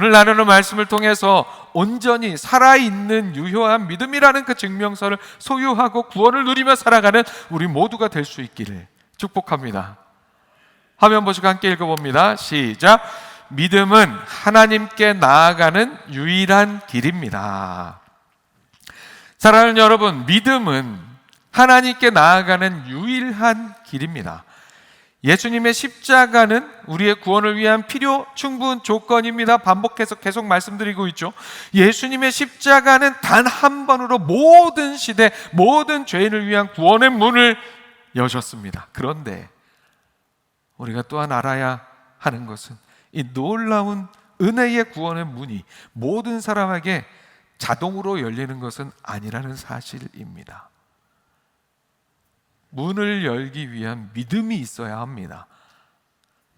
오늘 나누는 말씀을 통해서 온전히 살아있는 유효한 믿음이라는 그 증명서를 소유하고 구원을 누리며 살아가는 우리 모두가 될 수 있기를 축복합니다. 화면 보시고 함께 읽어봅니다. 시작. 믿음은 하나님께 나아가는 유일한 길입니다. 사랑하는 여러분, 믿음은 하나님께 나아가는 유일한 길입니다. 예수님의 십자가는 우리의 구원을 위한 필요 충분 조건입니다. 반복해서 계속 말씀드리고 있죠. 예수님의 십자가는 단 한 번으로 모든 시대, 모든 죄인을 위한 구원의 문을 여셨습니다. 그런데 우리가 또한 알아야 하는 것은 이 놀라운 은혜의 구원의 문이 모든 사람에게 자동으로 열리는 것은 아니라는 사실입니다. 문을 열기 위한 믿음이 있어야 합니다.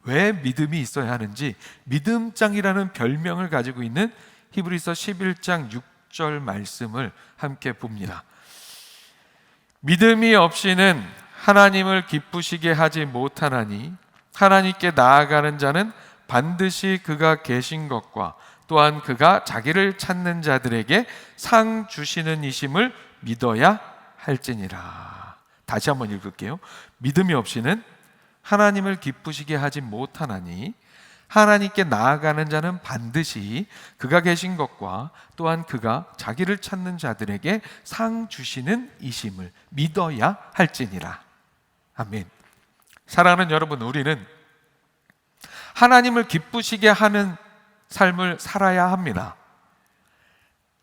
왜 믿음이 있어야 하는지 믿음장이라는 별명을 가지고 있는 히브리서 11장 6절 말씀을 함께 봅니다. 믿음이 없이는 하나님을 기쁘시게 하지 못하나니 하나님께 나아가는 자는 반드시 그가 계신 것과 또한 그가 자기를 찾는 자들에게 상 주시는 이심을 믿어야 할지니라. 다시 한번 읽을게요. 믿음이 없이는 하나님을 기쁘시게 하지 못하나니 하나님께 나아가는 자는 반드시 그가 계신 것과 또한 그가 자기를 찾는 자들에게 상 주시는 이심을 믿어야 할지니라. 아멘. 사랑하는 여러분, 우리는 하나님을 기쁘시게 하는 삶을 살아야 합니다.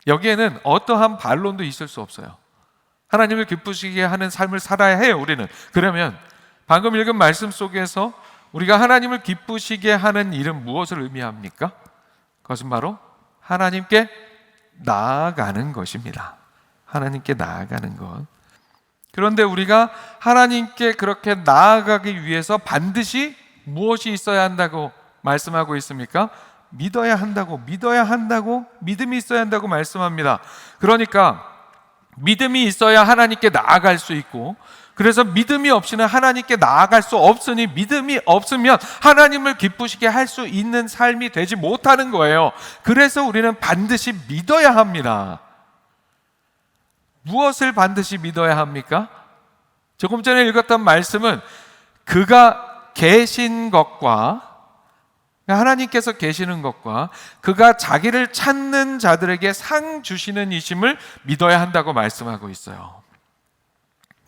여기에는 어떠한 반론도 있을 수 없어요. 하나님을 기쁘시게 하는 삶을 살아야 해요, 우리는. 그러면 방금 읽은 말씀 속에서 우리가 하나님을 기쁘시게 하는 일은 무엇을 의미합니까? 그것은 바로 하나님께 나아가는 것입니다. 하나님께 나아가는 것. 그런데 우리가 하나님께 그렇게 나아가기 위해서 반드시 무엇이 있어야 한다고 말씀하고 있습니까? 믿어야 한다고, 믿음이 있어야 한다고 말씀합니다. 그러니까 믿음이 있어야 하나님께 나아갈 수 있고, 그래서 믿음이 없이는 하나님께 나아갈 수 없으니 믿음이 없으면 하나님을 기쁘시게 할 수 있는 삶이 되지 못하는 거예요. 그래서 우리는 반드시 믿어야 합니다. 무엇을 반드시 믿어야 합니까? 조금 전에 읽었던 말씀은 그가 계신 것과, 하나님께서 계시는 것과 그가 자기를 찾는 자들에게 상 주시는 이심을 믿어야 한다고 말씀하고 있어요.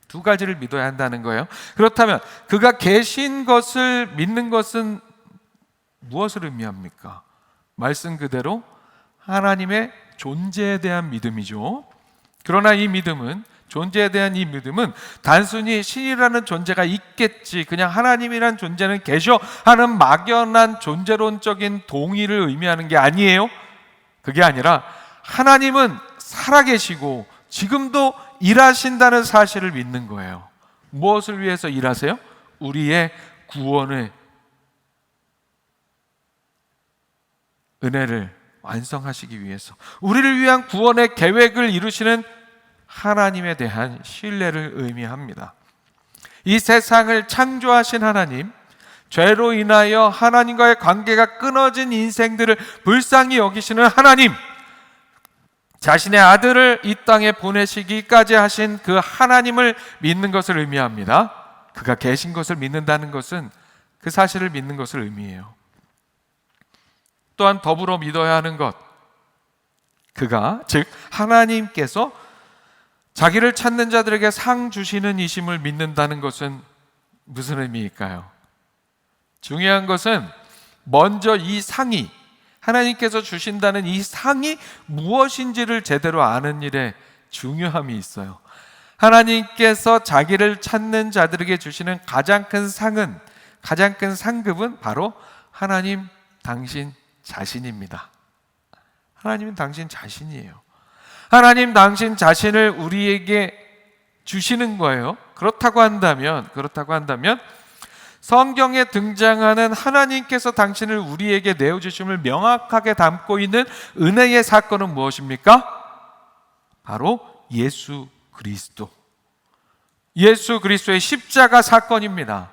두 가지를 믿어야 한다는 거예요. 그렇다면 그가 계신 것을 믿는 것은 무엇을 의미합니까? 말씀 그대로 하나님의 존재에 대한 믿음이죠. 그러나 이 믿음은, 존재에 대한 이 믿음은 단순히 신이라는 존재가 있겠지, 그냥 하나님이란 존재는 계셔 하는 막연한 존재론적인 동의를 의미하는 게 아니에요. 그게 아니라 하나님은 살아계시고 지금도 일하신다는 사실을 믿는 거예요. 무엇을 위해서 일하세요? 우리의 구원의 은혜를 완성하시기 위해서, 우리를 위한 구원의 계획을 이루시는 하나님에 대한 신뢰를 의미합니다. 이 세상을 창조하신 하나님, 죄로 인하여 하나님과의 관계가 끊어진 인생들을 불쌍히 여기시는 하나님, 자신의 아들을 이 땅에 보내시기까지 하신 그 하나님을 믿는 것을 의미합니다. 그가 계신 것을 믿는다는 것은 그 사실을 믿는 것을 의미해요. 또한 더불어 믿어야 하는 것, 그가, 즉 하나님께서 자기를 찾는 자들에게 상 주시는 이심을 믿는다는 것은 무슨 의미일까요? 중요한 것은 먼저 이 상이, 하나님께서 주신다는 이 상이 무엇인지를 제대로 아는 일에 중요함이 있어요. 하나님께서 자기를 찾는 자들에게 주시는 가장 큰 상은, 가장 큰 상급은 바로 하나님 당신 자신입니다. 하나님은 당신 자신이에요. 하나님 당신 자신을 우리에게 주시는 거예요. 그렇다고 한다면 성경에 등장하는 하나님께서 당신을 우리에게 내어주심을 명확하게 담고 있는 은혜의 사건은 무엇입니까? 바로 예수 그리스도. 예수 그리스도의 십자가 사건입니다.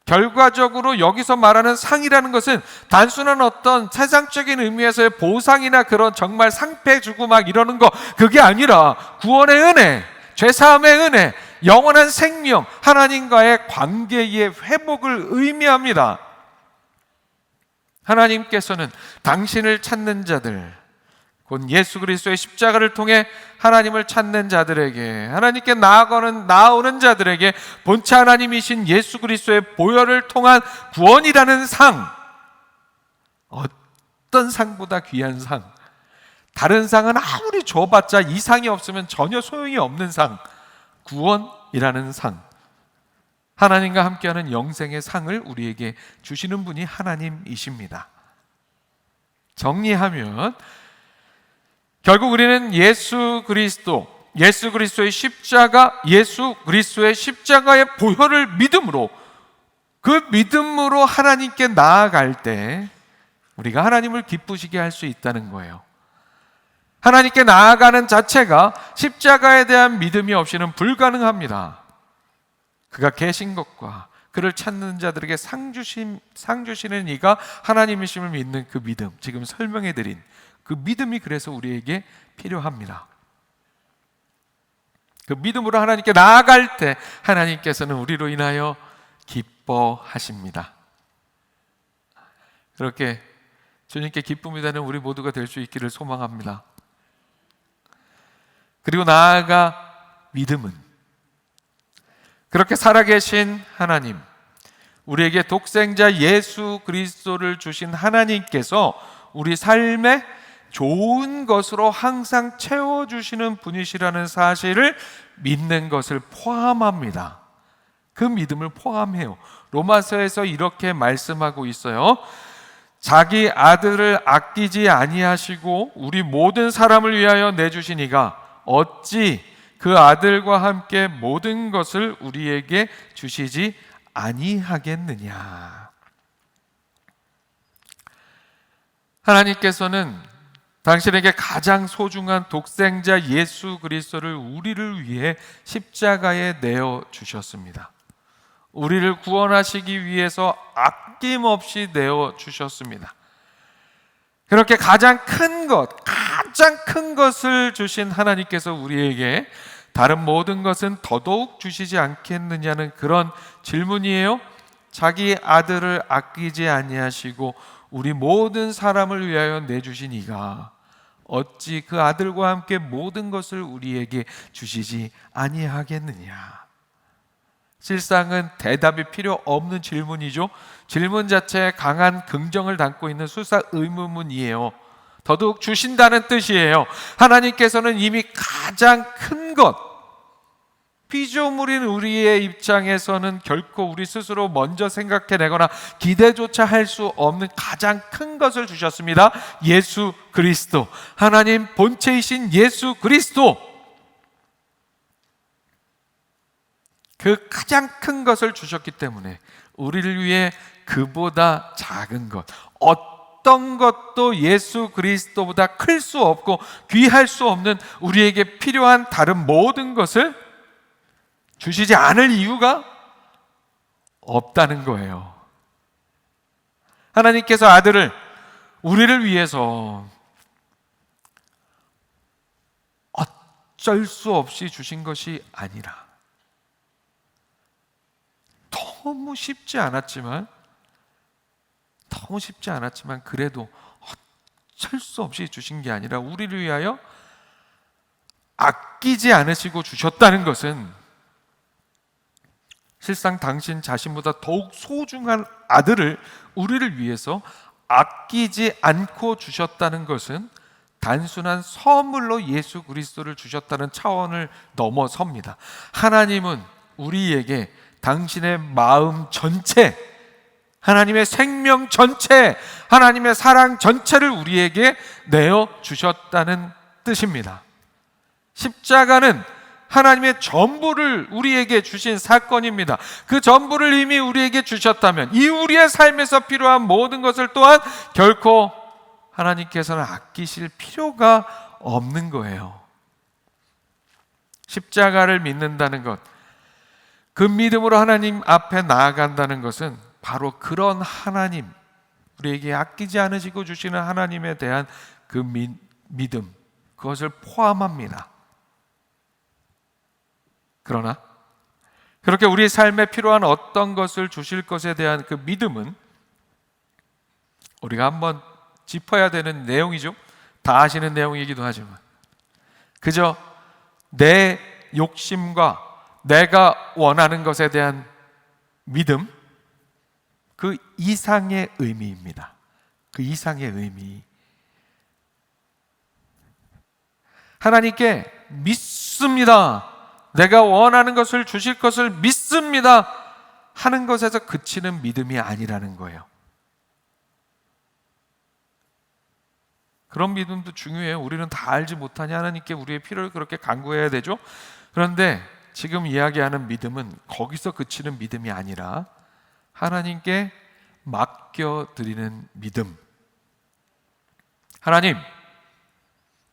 결과적으로 여기서 말하는 상이라는 것은 단순한 어떤 세상적인 의미에서의 보상이나 그런 정말 상패 주고 막 이러는 거, 그게 아니라 구원의 은혜, 죄사함의 은혜, 영원한 생명, 하나님과의 관계의 회복을 의미합니다. 하나님께서는 당신을 찾는 자들, 곧 예수 그리스도의 십자가를 통해 하나님을 찾는 자들에게, 하나님께 나아오는 자들에게 본체 하나님이신 예수 그리스도의 보혈을 통한 구원이라는 상, 어떤 상보다 귀한 상, 다른 상은 아무리 줘봤자 이 상이 없으면 전혀 소용이 없는 상, 구원이라는 상, 하나님과 함께하는 영생의 상을 우리에게 주시는 분이 하나님이십니다. 정리하면 결국 우리는 예수 그리스도의 십자가, 예수 그리스도의 십자가의 보혈을 믿음으로, 그 믿음으로 하나님께 나아갈 때 우리가 하나님을 기쁘시게 할 수 있다는 거예요. 하나님께 나아가는 자체가 십자가에 대한 믿음이 없이는 불가능합니다. 그가 계신 것과 그를 찾는 자들에게 상 주시는 이가 하나님이심을 믿는 그 믿음, 지금 설명해드린 그 믿음이 그래서 우리에게 필요합니다. 그 믿음으로 하나님께 나아갈 때 하나님께서는 우리로 인하여 기뻐하십니다. 그렇게 주님께 기쁨이 되는 우리 모두가 될 수 있기를 소망합니다. 그리고 나아가 믿음은 그렇게 살아계신 하나님, 우리에게 독생자 예수 그리스도를 주신 하나님께서 우리 삶에 좋은 것으로 항상 채워주시는 분이시라는 사실을 믿는 것을 포함합니다. 그 믿음을 포함해요. 로마서에서 이렇게 말씀하고 있어요. 자기 아들을 아끼지 아니하시고 우리 모든 사람을 위하여 내주신 이가 어찌 그 아들과 함께 모든 것을 우리에게 주시지 아니하겠느냐. 하나님께서는 당신에게 가장 소중한 독생자 예수 그리스도를 우리를 위해 십자가에 내어 주셨습니다. 우리를 구원하시기 위해서 아낌없이 내어 주셨습니다. 그렇게 가장 큰 것을 주신 하나님께서 우리에게 다른 모든 것은 더더욱 주시지 않겠느냐는 그런 질문이에요. 자기 아들을 아끼지 아니하시고 우리 모든 사람을 위하여 내주신 이가 어찌 그 아들과 함께 모든 것을 우리에게 주시지 아니하겠느냐. 실상은 대답이 필요 없는 질문이죠. 질문 자체에 강한 긍정을 담고 있는 수사 의문문이에요. 더더욱 주신다는 뜻이에요. 하나님께서는 이미 가장 큰 것, 피조물인 우리의 입장에서는 결코 우리 스스로 먼저 생각해내거나 기대조차 할 수 없는 가장 큰 것을 주셨습니다. 예수 그리스도, 하나님 본체이신 예수 그리스도, 그 가장 큰 것을 주셨기 때문에 우리를 위해 그보다 작은 것, 어떤 것도 예수 그리스도보다 클 수 없고 귀할 수 없는 우리에게 필요한 다른 모든 것을 주시지 않을 이유가 없다는 거예요. 하나님께서 아들을 우리를 위해서 어쩔 수 없이 주신 것이 아니라 너무 쉽지 않았지만 그래도 어쩔 수 없이 주신 게 아니라 우리를 위하여 아끼지 않으시고 주셨다는 것은 실상 당신 자신보다 더욱 소중한 아들을 우리를 위해서 아끼지 않고 주셨다는 것은 단순한 선물로 예수 그리스도를 주셨다는 차원을 넘어섭니다. 하나님은 우리에게 당신의 마음 전체, 하나님의 생명 전체, 하나님의 사랑 전체를 우리에게 내어 주셨다는 뜻입니다. 십자가는 하나님의 전부를 우리에게 주신 사건입니다. 그 전부를 이미 우리에게 주셨다면 이 우리의 삶에서 필요한 모든 것을 또한 결코 하나님께서는 아끼실 필요가 없는 거예요. 십자가를 믿는다는 것, 그 믿음으로 하나님 앞에 나아간다는 것은 바로 그런 하나님, 우리에게 아끼지 않으시고 주시는 하나님에 대한 그 믿음, 그것을 포함합니다. 그러나 그렇게 우리 삶에 필요한 어떤 것을 주실 것에 대한 그 믿음은 우리가 한번 짚어야 되는 내용이죠. 다 아시는 내용이기도 하지만 그저 내 욕심과 내가 원하는 것에 대한 믿음, 그 이상의 의미입니다. 그 이상의 의미. 하나님께 믿습니다, 내가 원하는 것을 주실 것을 믿습니다 하는 것에서 그치는 믿음이 아니라는 거예요. 그런 믿음도 중요해요. 우리는 다 알지 못하니 하나님께 우리의 필요를 그렇게 간구해야 되죠. 그런데 지금 이야기하는 믿음은 거기서 그치는 믿음이 아니라 하나님께 맡겨드리는 믿음. 하나님,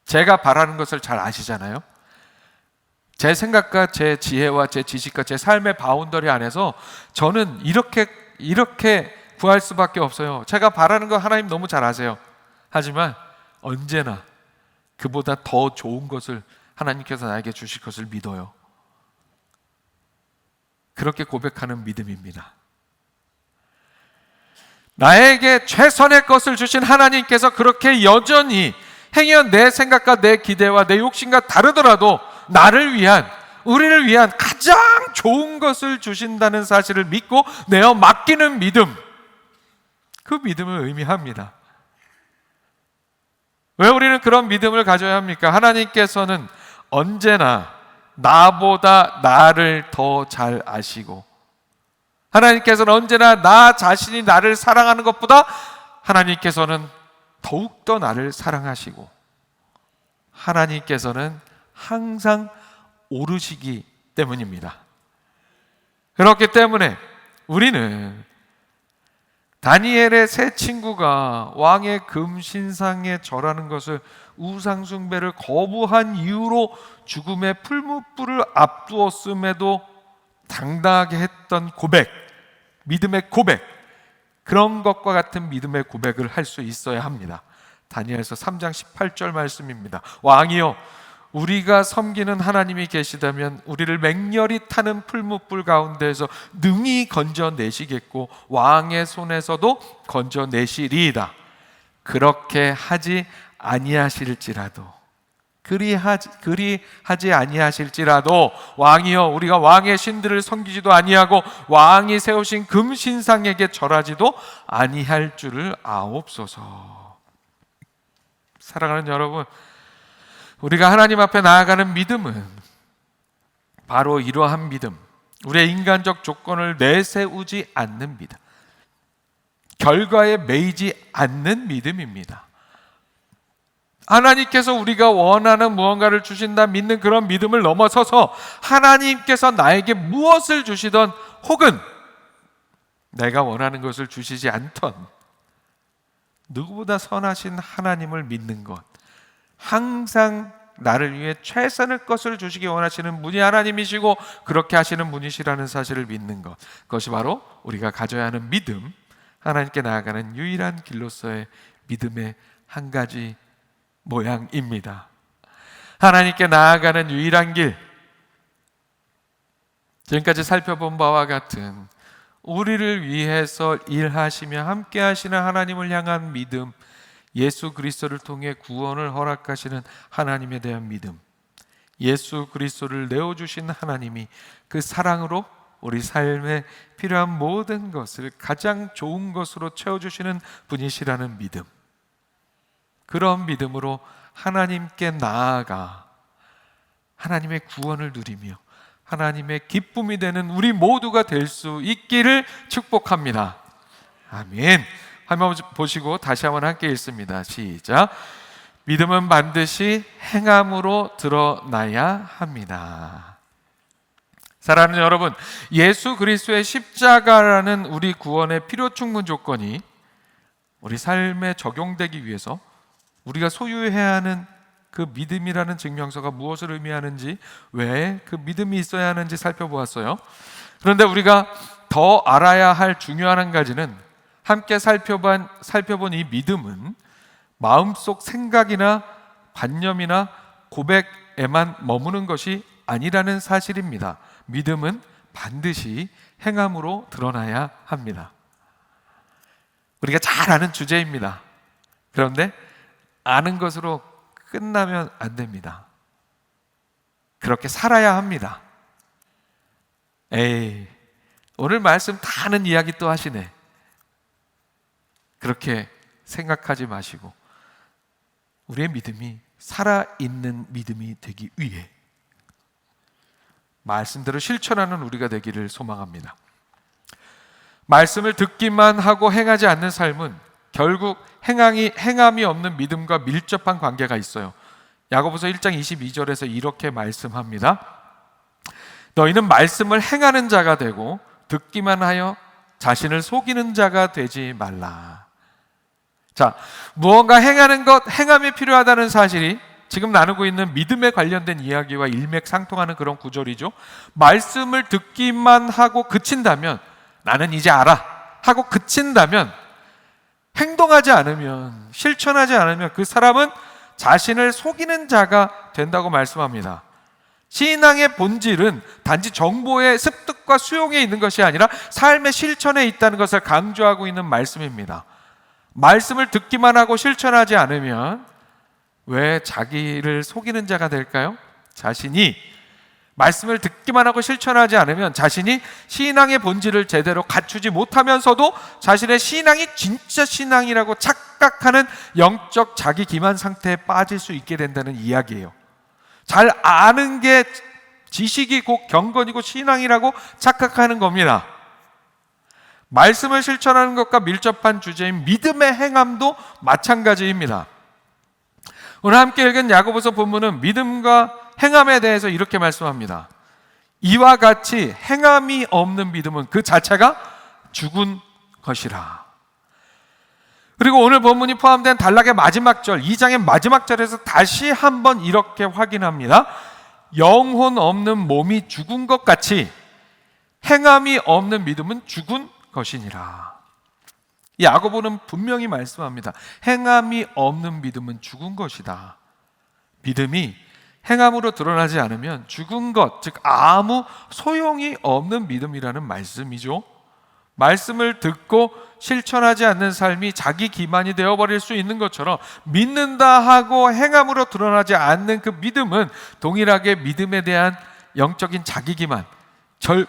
제가 바라는 것을 잘 아시잖아요. 제 생각과 제 지혜와 제 지식과 제 삶의 바운더리 안에서 저는 이렇게 구할 수밖에 없어요. 제가 바라는 거 하나님 너무 잘 아세요. 하지만 언제나 그보다 더 좋은 것을 하나님께서 나에게 주실 것을 믿어요. 그렇게 고백하는 믿음입니다. 나에게 최선의 것을 주신 하나님께서 그렇게 여전히 행여 내 생각과 내 기대와 내 욕심과 다르더라도 나를 위한, 우리를 위한 가장 좋은 것을 주신다는 사실을 믿고 내어 맡기는 믿음, 그 믿음을 의미합니다. 왜 우리는 그런 믿음을 가져야 합니까? 하나님께서는 언제나 나보다 나를 더 잘 아시고, 하나님께서는 언제나 나 자신이 나를 사랑하는 것보다 하나님께서는 더욱더 나를 사랑하시고, 하나님께서는 항상 오르시기 때문입니다. 그렇기 때문에 우리는 다니엘의 세 친구가 왕의 금신상에 절하는 것을 우상숭배를 거부한 이유로 죽음의 풀무불을 앞두었음에도 당당하게 했던 고백, 믿음의 고백, 그런 것과 같은 믿음의 고백을 할 수 있어야 합니다. 다니엘서 3장 18절 말씀입니다. 왕이여, 우리가 섬기는 하나님이 계시다면 우리를 맹렬히 타는 풀무불 가운데에서 능히 건져내시겠고 왕의 손에서도 건져내시리이다. 그렇게 하지 아니하실지라도, 그리하지 아니하실지라도 왕이여, 우리가 왕의 신들을 섬기지도 아니하고 왕이 세우신 금신상에게 절하지도 아니할 줄을 아옵소서. 사랑하는 여러분, 우리가 하나님 앞에 나아가는 믿음은 바로 이러한 믿음, 우리의 인간적 조건을 내세우지 않는 믿음, 결과에 매이지 않는 믿음입니다. 하나님께서 우리가 원하는 무언가를 주신다 믿는 그런 믿음을 넘어서서 하나님께서 나에게 무엇을 주시던, 혹은 내가 원하는 것을 주시지 않던 누구보다 선하신 하나님을 믿는 것, 항상 나를 위해 최선의 것을 주시기 원하시는 분이 하나님이시고 그렇게 하시는 분이시라는 사실을 믿는 것, 그것이 바로 우리가 가져야 하는 믿음, 하나님께 나아가는 유일한 길로서의 믿음의 한 가지 모양입니다. 하나님께 나아가는 유일한 길, 지금까지 살펴본 바와 같은 우리를 위해서 일하시며 함께 하시는 하나님을 향한 믿음, 예수 그리스도를 통해 구원을 허락하시는 하나님에 대한 믿음, 예수 그리스도를 내어주신 하나님이 그 사랑으로 우리 삶에 필요한 모든 것을 가장 좋은 것으로 채워주시는 분이시라는 믿음, 그런 믿음으로 하나님께 나아가 하나님의 구원을 누리며 하나님의 기쁨이 되는 우리 모두가 될 수 있기를 축복합니다. 아멘. 한번 보시고 다시 한번 함께 읽습니다. 시작. 믿음은 반드시 행함으로 드러나야 합니다. 사랑하는 여러분, 예수 그리스도의 십자가라는 우리 구원의 필요 충분 조건이 우리 삶에 적용되기 위해서 우리가 소유해야 하는 그 믿음이라는 증명서가 무엇을 의미하는지, 왜 그 믿음이 있어야 하는지 살펴보았어요. 그런데 우리가 더 알아야 할 중요한 한 가지는 함께 살펴본 이 믿음은 마음속 생각이나 관념이나 고백에만 머무는 것이 아니라는 사실입니다. 믿음은 반드시 행함으로 드러나야 합니다. 우리가 잘 아는 주제입니다. 그런데 아는 것으로 끝나면 안 됩니다. 그렇게 살아야 합니다. 에이, 오늘 말씀 다 아는 이야기 또 하시네. 그렇게 생각하지 마시고 우리의 믿음이 살아있는 믿음이 되기 위해 말씀대로 실천하는 우리가 되기를 소망합니다. 말씀을 듣기만 하고 행하지 않는 삶은 결국 행함이 없는 믿음과 밀접한 관계가 있어요. 야고보서 1장 22절에서 이렇게 말씀합니다. 너희는 말씀을 행하는 자가 되고 듣기만 하여 자신을 속이는 자가 되지 말라. 자, 무언가 행하는 것, 행함이 필요하다는 사실이 지금 나누고 있는 믿음에 관련된 이야기와 일맥상통하는 그런 구절이죠. 말씀을 듣기만 하고 그친다면, 나는 이제 알아 하고 그친다면, 행동하지 않으면, 실천하지 않으면 그 사람은 자신을 속이는 자가 된다고 말씀합니다. 신앙의 본질은 단지 정보의 습득과 수용에 있는 것이 아니라 삶의 실천에 있다는 것을 강조하고 있는 말씀입니다. 말씀을 듣기만 하고 실천하지 않으면 왜 자기를 속이는 자가 될까요? 자신이 말씀을 듣기만 하고 실천하지 않으면 자신이 신앙의 본질을 제대로 갖추지 못하면서도 자신의 신앙이 진짜 신앙이라고 착각하는 영적 자기 기만 상태에 빠질 수 있게 된다는 이야기예요. 잘 아는 게 지식이 곧 경건이고 신앙이라고 착각하는 겁니다. 말씀을 실천하는 것과 밀접한 주제인 믿음의 행함도 마찬가지입니다. 오늘 함께 읽은 야고보서 본문은 믿음과 행함에 대해서 이렇게 말씀합니다. 이와 같이 행함이 없는 믿음은 그 자체가 죽은 것이라. 그리고 오늘 본문이 포함된 단락의 마지막 절, 2장의 마지막 절에서 다시 한번 이렇게 확인합니다. 영혼 없는 몸이 죽은 것 같이 행함이 없는 믿음은 죽은 것이니라. 야고보는 분명히 말씀합니다. 행함이 없는 믿음은 죽은 것이다. 믿음이 행함으로 드러나지 않으면 죽은 것, 즉 아무 소용이 없는 믿음이라는 말씀이죠. 말씀을 듣고 실천하지 않는 삶이 자기 기만이 되어버릴 수 있는 것처럼 믿는다 하고 행함으로 드러나지 않는 그 믿음은 동일하게 믿음에 대한 영적인 자기 기만,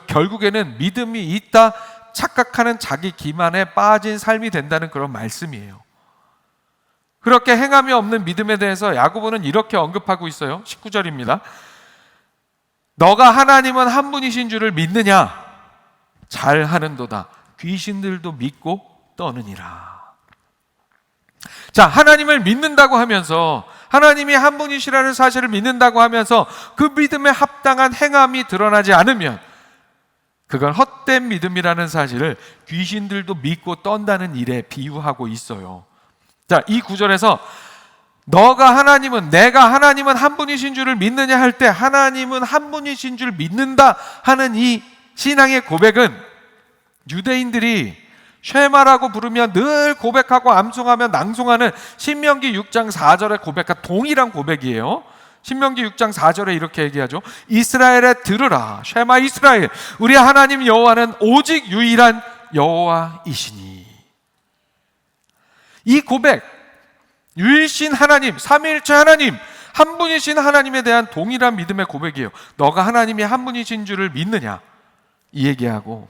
결국에는 믿음이 있다 착각하는 자기 기만에 빠진 삶이 된다는 그런 말씀이에요. 그렇게 행함이 없는 믿음에 대해서 야고보는 이렇게 언급하고 있어요. 19절입니다. 너가 하나님은 한 분이신 줄을 믿느냐? 잘하는도다. 귀신들도 믿고 떠느니라. 자, 하나님을 믿는다고 하면서, 하나님이 한 분이시라는 사실을 믿는다고 하면서 그 믿음에 합당한 행함이 드러나지 않으면 그건 헛된 믿음이라는 사실을 귀신들도 믿고 떤다는 일에 비유하고 있어요. 자, 이 구절에서 내가 하나님은 한 분이신 줄을 믿느냐 할 때 하나님은 한 분이신 줄 믿는다 하는 이 신앙의 고백은 유대인들이 쉐마라고 부르며 늘 고백하고 암송하며 낭송하는 신명기 6장 4절의 고백과 동일한 고백이에요. 신명기 6장 4절에 이렇게 얘기하죠. 이스라엘에 들으라. 쉐마 이스라엘. 우리 하나님 여호와는 오직 유일한 여호와이시니. 이 고백, 유일신 하나님, 삼위일체 하나님, 한 분이신 하나님에 대한 동일한 믿음의 고백이에요. 너가 하나님이 한 분이신 줄을 믿느냐? 이 얘기하고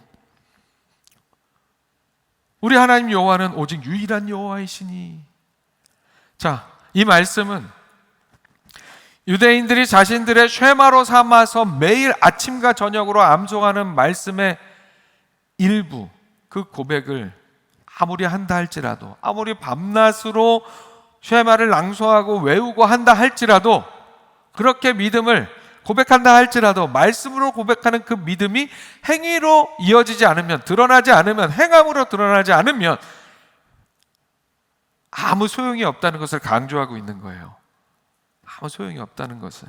우리 하나님 여호와는 오직 유일한 여호와이시니. 자, 이 말씀은 유대인들이 자신들의 쉐마로 삼아서 매일 아침과 저녁으로 암송하는 말씀의 일부, 그 고백을 아무리 한다 할지라도, 아무리 밤낮으로 쉐마를 낭송하고 외우고 한다 할지라도, 그렇게 믿음을 고백한다 할지라도 말씀으로 고백하는 그 믿음이 행위로 이어지지 않으면, 드러나지 않으면, 행함으로 드러나지 않으면 아무 소용이 없다는 것을 강조하고 있는 거예요. 아무 소용이 없다는 것을.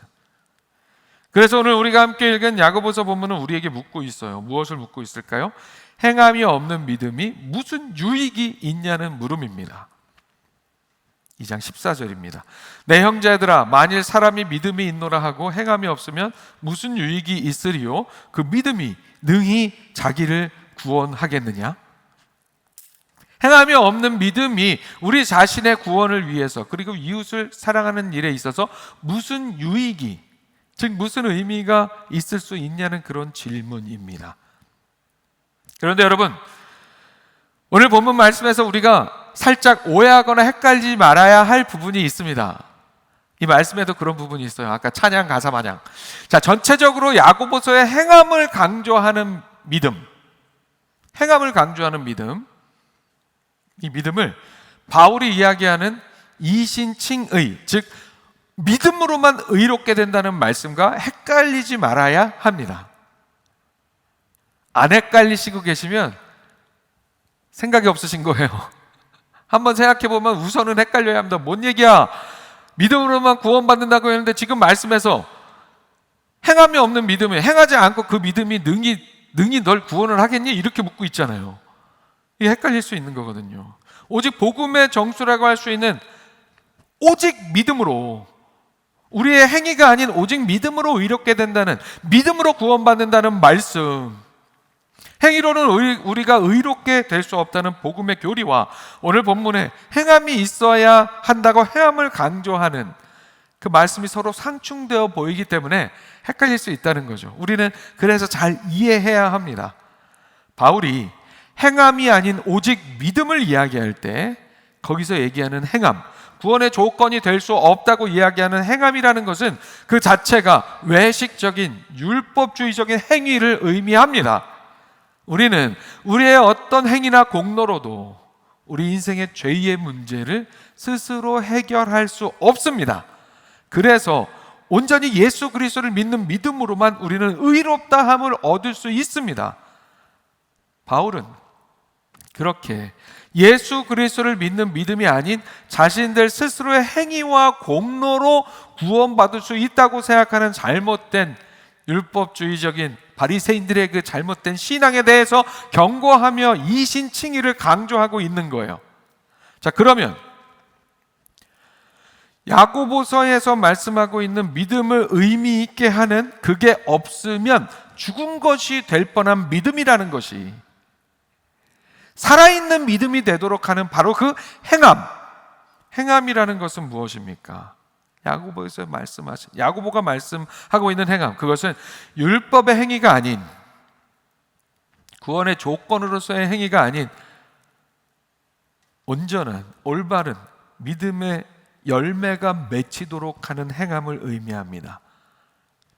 그래서 오늘 우리가 함께 읽은 야고보서 본문은 우리에게 묻고 있어요. 무엇을 묻고 있을까요? 행함이 없는 믿음이 무슨 유익이 있냐는 물음입니다. 2장 14절입니다. 내 형제들아, 만일 사람이 믿음이 있노라 하고 행함이 없으면 무슨 유익이 있으리요? 그 믿음이 능히 자기를 구원하겠느냐? 행함이 없는 믿음이 우리 자신의 구원을 위해서, 그리고 이웃을 사랑하는 일에 있어서 무슨 유익이, 즉 무슨 의미가 있을 수 있냐는 그런 질문입니다. 그런데 여러분, 오늘 본문 말씀에서 우리가 살짝 오해하거나 헷갈리지 말아야 할 부분이 있습니다. 이 말씀에도 그런 부분이 있어요. 아까 찬양 가사 마냥. 자, 전체적으로 야고보서의 행함을 강조하는 믿음, 행함을 강조하는 믿음, 이 믿음을 바울이 이야기하는 이신칭의, 즉 믿음으로만 의롭게 된다는 말씀과 헷갈리지 말아야 합니다. 안 헷갈리시고 계시면 생각이 없으신 거예요. 한번 생각해 보면 우선은 헷갈려야 합니다. 뭔 얘기야? 믿음으로만 구원받는다고 했는데 지금 말씀에서 행함이 없는 믿음이, 행하지 않고 그 믿음이 능히 널 구원을 하겠니? 이렇게 묻고 있잖아요. 이게 헷갈릴 수 있는 거거든요. 오직 복음의 정수라고 할 수 있는 오직 믿음으로, 우리의 행위가 아닌 오직 믿음으로 의롭게 된다는, 믿음으로 구원받는다는 말씀, 행위로는 우리가 의롭게 될 수 없다는 복음의 교리와 오늘 본문에 행함이 있어야 한다고 행함을 강조하는 그 말씀이 서로 상충되어 보이기 때문에 헷갈릴 수 있다는 거죠. 우리는 그래서 잘 이해해야 합니다. 바울이 행함이 아닌 오직 믿음을 이야기할 때 거기서 얘기하는 행함, 구원의 조건이 될 수 없다고 이야기하는 행함이라는 것은 그 자체가 외식적인 율법주의적인 행위를 의미합니다. 우리는 우리의 어떤 행위나 공로로도 우리 인생의 죄의 문제를 스스로 해결할 수 없습니다. 그래서 온전히 예수 그리스도를 믿는 믿음으로만 우리는 의롭다함을 얻을 수 있습니다. 바울은 그렇게 예수 그리스도를 믿는 믿음이 아닌 자신들 스스로의 행위와 공로로 구원받을 수 있다고 생각하는 잘못된 율법주의적인 바리새인들의 그 잘못된 신앙에 대해서 경고하며 이신칭의를 강조하고 있는 거예요. 자, 그러면 야고보서에서 말씀하고 있는 믿음을 의미 있게 하는, 그게 없으면 죽은 것이 될 뻔한 믿음이라는 것이 살아있는 믿음이 되도록 하는 바로 그 행함이라는 것은 무엇입니까? 야고보에서 야고보가 말씀하고 있는 행함, 그것은 율법의 행위가 아닌, 구원의 조건으로서의 행위가 아닌 온전한 올바른 믿음의 열매가 맺히도록 하는 행함을 의미합니다.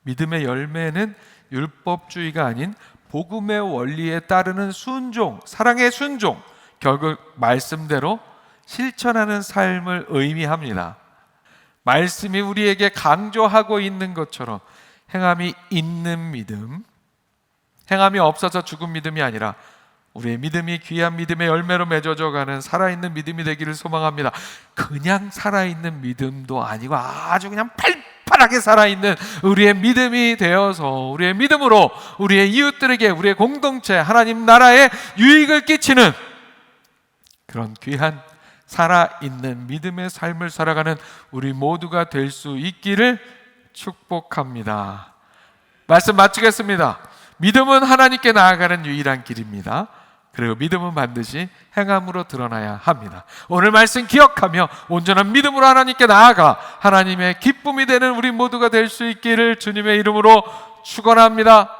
믿음의 열매는 율법주의가 아닌 복음의 원리에 따르는 순종, 사랑의 순종, 결국 말씀대로 실천하는 삶을 의미합니다. 말씀이 우리에게 강조하고 있는 것처럼 행함이 있는 믿음, 행함이 없어서 죽은 믿음이 아니라 우리의 믿음이 귀한 믿음의 열매로 맺어져 가는 살아있는 믿음이 되기를 소망합니다. 그냥 살아있는 믿음도 아니고 아주 그냥 팔팔하게 살아있는 우리의 믿음이 되어서 우리의 믿음으로 우리의 이웃들에게, 우리의 공동체, 하나님 나라에 유익을 끼치는 그런 귀한 살아있는 믿음의 삶을 살아가는 우리 모두가 될 수 있기를 축복합니다. 말씀 마치겠습니다. 믿음은 하나님께 나아가는 유일한 길입니다. 그리고 믿음은 반드시 행함으로 드러나야 합니다. 오늘 말씀 기억하며 온전한 믿음으로 하나님께 나아가 하나님의 기쁨이 되는 우리 모두가 될 수 있기를 주님의 이름으로 축원합니다.